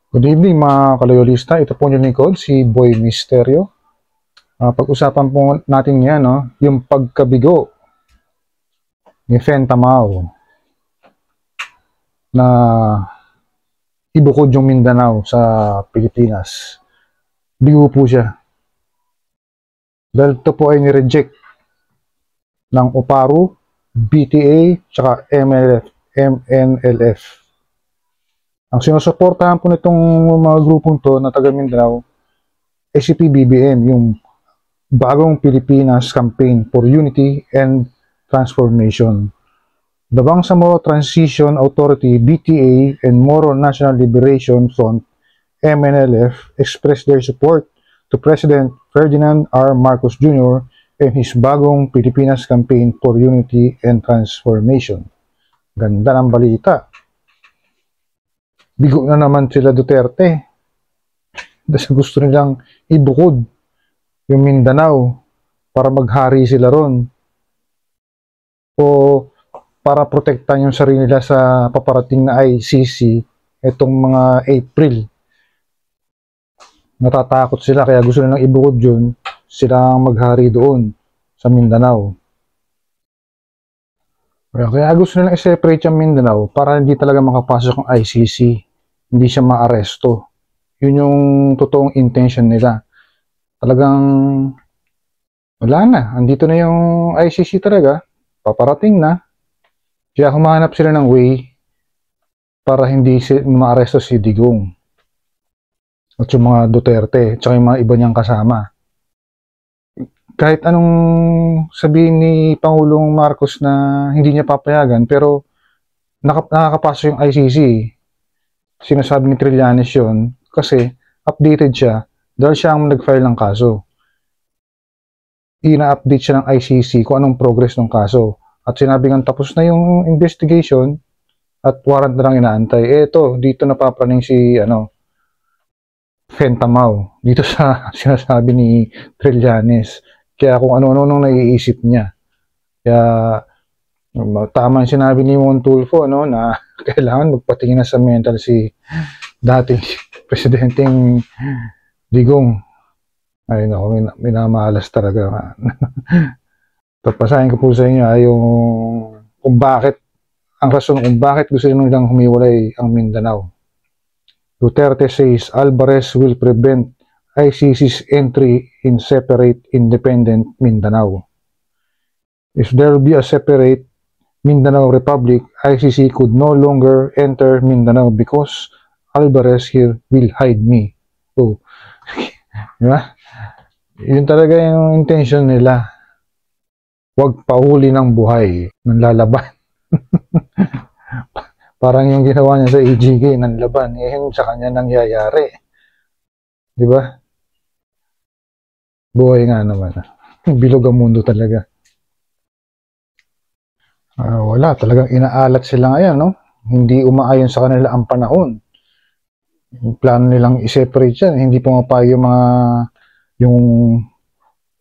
Good evening mga kaloyalista, ito po yung lingkod, si Boy Misterio. Pag-usapan po natin yan, yung pagkabigo ni Fen Tamao na ibukod yung Mindanao sa Pilipinas. Bigo po siya. Dahil ito po ay nireject ng OPARU, BTA, tsaka MNLF. Ang sinusuportahan po nitong mga grupong to na taga Mindanao ay si PBBM, yung Bagong Pilipinas Campaign for Unity and Transformation. The Bangsamoro Transition Authority, BTA, and Moro National Liberation Front, MNLF, expressed their support to President Ferdinand R. Marcos Jr. and his Bagong Pilipinas Campaign for Unity and Transformation. Ganda ng balita. Bigo na naman sila Duterte. Dahil gusto nilang ibukod yung Mindanao para maghari sila ron. O para protektahan yung sarili nila sa paparating na ICC itong mga April. Natatakot sila kaya gusto nilang ibukod yun, sila ang maghari doon sa Mindanao. Kaya gusto nilang i-separate yung Mindanao para hindi talaga makapasok ang ICC. Hindi siya maaresto. Yun yung totoong intention nila. Talagang wala na. Andito na yung ICC talaga. Paparating na. Kaya humahanap sila ng way para hindi maaresto si Digong. At yung mga Duterte. At yung mga iba niyang kasama. Kahit anong sabihin ni Pangulong Marcos na hindi niya papayagan, pero nakakapasok yung ICC. Sinasabi ni Trillanes yun kasi updated siya dahil siya ang nag-file ng kaso. Ina-update siya ng ICC kung anong progress ng kaso. At sinabi nga tapos na yung investigation at warrant na lang inaantay. Eto, dito napapraning si Fen Tamao. Dito sa sinasabi ni Trillanes. Kaya kung ano-ano nung naiisip niya. Kaya tama yung sinabi ni Montulfo na kailangan magpatingin na sa mental si dating presidenteng Digong. Ay nako, minamalas talaga. Papasahin ko po sa inyo yung kung bakit, ang rason kung bakit gusto nilang humiwalay ang Mindanao. Duterte says Alvarez will prevent ICC's entry in separate independent Mindanao. If there will be a separate Mindanao Republic, ICC could no longer enter Mindanao because Alvarez here will hide me. So, diba? Yun talaga yung intention nila. Huwag pahuli ng buhay ng lalaban. Parang yung ginawa niya sa EJK ng laban, yun sa kanya nangyayari. Diba? Buhay nga naman. Bilog ang mundo talaga. Wala, talagang inaalat sila ngayon, Hindi umaayon sa kanila ang panahon. Yung plano nilang i-separate yan, hindi pumapayag yung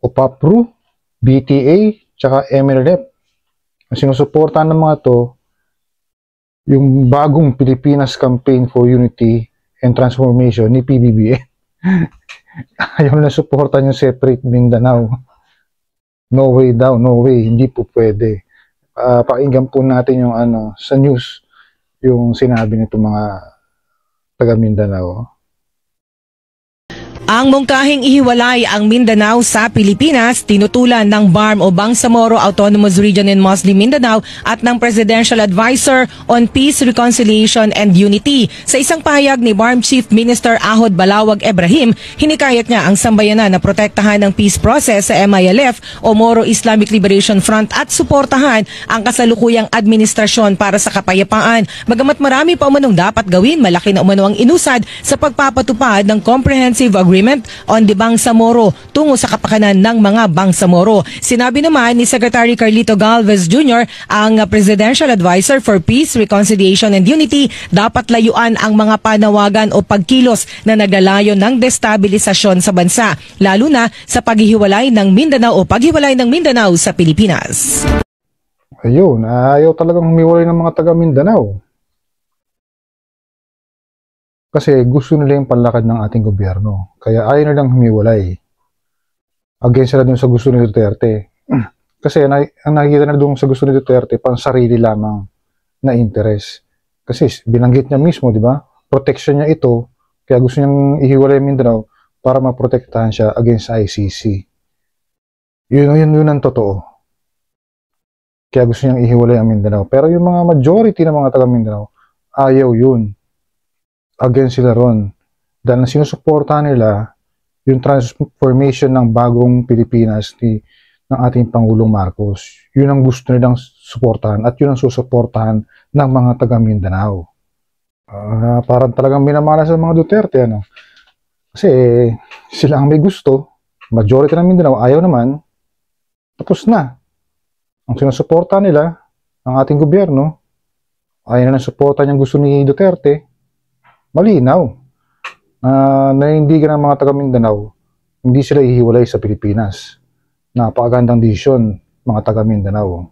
OPAPRU, BTA, tsaka MNLF. Ang sinusuportahan ng mga to, yung Bagong Pilipinas Campaign for Unity and Transformation ni PBBM. Ayaw na suportahan yung separate Mindanao. No way daw, no way, hindi po pwede. Pakinggan po natin yung sa news yung sinabi nito mga taga Mindanao. Ang mungkahing ihiwalay ang Mindanao sa Pilipinas, tinutulan ng BARM o Bangsamoro Autonomous Region in Muslim Mindanao at ng Presidential Advisor on Peace, Reconciliation and Unity. Sa isang pahayag ni BARM Chief Minister Ahod Balawag Ebrahim, hinikayat niya ang sambayanan na protektahan ng peace process sa MILF o Moro Islamic Liberation Front at suportahan ang kasalukuyang administrasyon para sa kapayapaan. Bagamat marami pa umanong dapat gawin, malaki na umano ang inusad sa pagpapatupad ng comprehensive agreement Agreement on the Bangsamoro tungo sa kapakanan ng mga Bangsamoro. Sinabi naman ni Secretary Carlito Galvez Jr., ang Presidential Advisor for Peace, Reconciliation and Unity, dapat layuan ang mga panawagan o pagkilos na naglalayo ng destabilisasyon sa bansa, lalo na sa paghihiwalay ng Mindanao o paghiwalay ng Mindanao sa Pilipinas. Ayun, ayaw talagang humiwalay ng mga taga Mindanao. Kasi gusto nila yung panlakad ng ating gobyerno. Kaya ayaw nilang humiwalay. Against sila dun sa gusto ni Duterte. Kasi ang nakikita na dun sa gusto ni Duterte, pang sarili lamang na interes. Kasi binanggit niya mismo, di ba? Protection niya ito, kaya gusto niyang ihiwalay yung Mindanao para maprotektahan siya against ICC. Yun ang totoo. Kaya gusto niyang ihiwalay ang Mindanao. Pero yung mga majority ng mga taga Mindanao, ayaw yun. Against sila ron. Dahil sinusuportahan nila yung transformation ng bagong Pilipinas ng ating Pangulong Marcos. Yun ang gusto nilang suportahan at yun ang susuportahan ng mga taga Mindanao. Parang talagang minamana sa mga Duterte. Ano? Kasi sila ang may gusto. Majority ng Mindanao ayaw naman. Tapos na. Ang sinusuporta nila, ang ating gobyerno, ayaw na suporta niyang gusto ni Duterte, malinaw. Naindigan ng mga taga Mindanao, hindi sila ihiwalay sa Pilipinas. Napakagandang desisyon, mga taga Mindanao.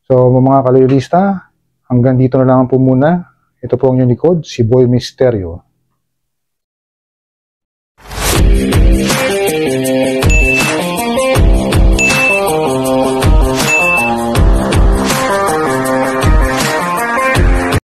So, mga kaloylista, hanggang dito na lang po muna. Ito po ang inyong likod, si Boy Misterio.